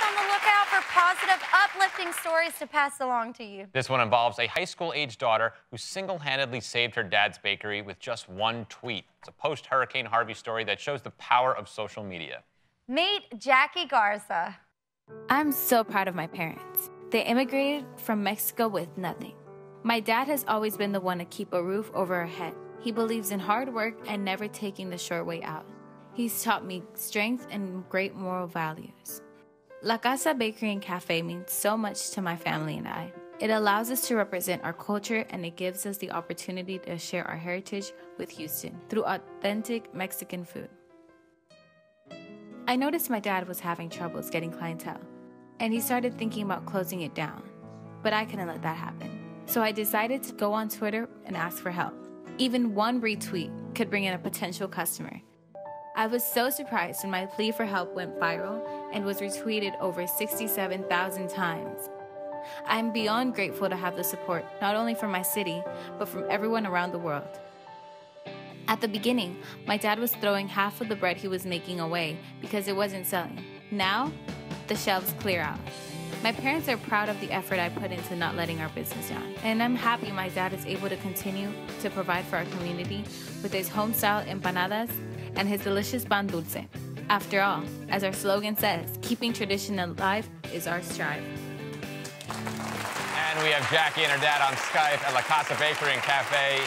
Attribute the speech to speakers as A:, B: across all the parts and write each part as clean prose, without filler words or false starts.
A: on the lookout for positive, uplifting stories to pass along to you.
B: This one involves a high school-age daughter who single-handedly saved her dad's bakery with just one tweet. It's a post-Hurricane Harvey story that shows the power of social media.
A: Meet Jackie Garcia.
C: I'm so proud of my parents. They immigrated from Mexico with nothing. My dad has always been the one to keep a roof over our head. He believes in hard work and never taking the short way out. He's taught me strength and great moral values. La Casa Bakery and Cafe means so much to my family and I. It allows us to represent our culture, and it gives us the opportunity to share our heritage with Houston through authentic Mexican food. I noticed my dad was having troubles getting clientele, and he started thinking about closing it down. But I couldn't let that happen. So I decided to go on Twitter and ask for help. Even one retweet could bring in a potential customer. I was so surprised when my plea for help went viral and was retweeted over 67,000 times. I'm beyond grateful to have the support, not only from my city, but from everyone around the world. At the beginning, my dad was throwing half of the bread he was making away because it wasn't selling. Now, the shelves clear out. My parents are proud of the effort I put into not letting our business down, and I'm happy my dad is able to continue to provide for our community with his home-style empanadas and his delicious pan dulce. After all, as our slogan says, keeping tradition alive is our strive.
B: And we have Jackie and her dad on Skype at La Casa Bakery and Cafe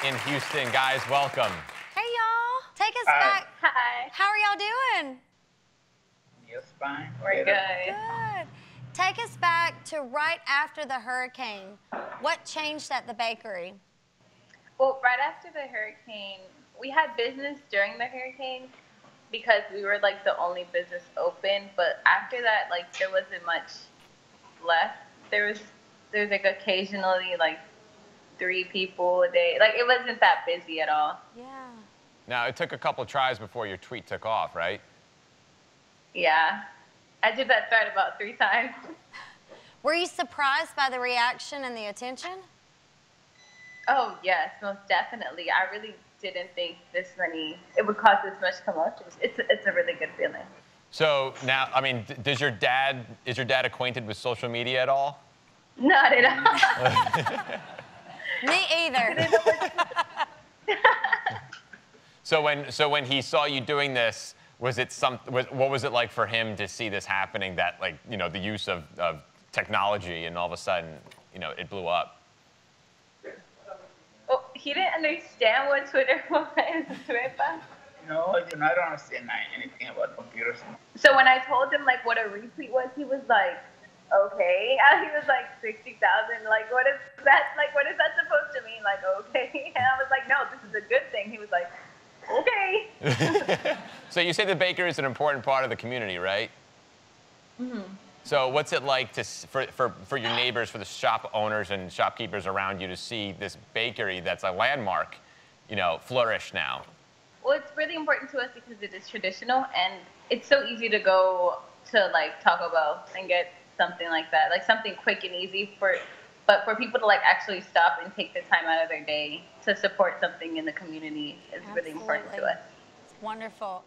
B: in Houston. Guys, welcome.
A: Hey, y'all. Take us back.
D: Hi.
A: How are y'all doing?
E: Just fine.
D: We're good.
A: Good. Take us back to right after the hurricane. What changed at the bakery?
D: Well, right after the hurricane, we had business during the hurricane because we were like the only business open. But after that, like there wasn't much left. There's like occasionally like 3 people a day. Like it wasn't that busy at all.
A: Yeah.
B: Now, it took a couple tries before your tweet took off, right?
D: Yeah. I did that thread about 3 times.
A: Were you surprised by the reaction and the attention?
D: Oh, yes, most definitely. I really didn't think it would cause this much commotion. It's a really good feeling.
B: So now, I mean, is your dad acquainted with social media at all?
D: Not at all.
A: Me either.
B: So when he saw you doing this, what was it like for him to see this happening, that, like, you know, the use of technology, and all of a sudden, you know, it blew up?
D: Oh, he didn't understand what Twitter was.
E: No, I don't understand anything about computers.
D: So when I told him like what a retweet was, he was like, okay. And he was like 60,000. Like, what is that? Like, what is that supposed to mean? Like, okay. And I was like, no, this is a good thing. He was like, okay.
B: So you say the bakery is an important part of the community, right?
D: Mm-hmm.
B: So what's it like for your neighbors, for the shop owners and shopkeepers around you, to see this bakery that's a landmark, you know, flourish now?
D: Well, it's really important to us because it is traditional, and it's so easy to go to like Taco Bell and get something like that, like something quick and easy but for people to like actually stop and take the time out of their day to support something in the community is really important to us.
A: It's wonderful.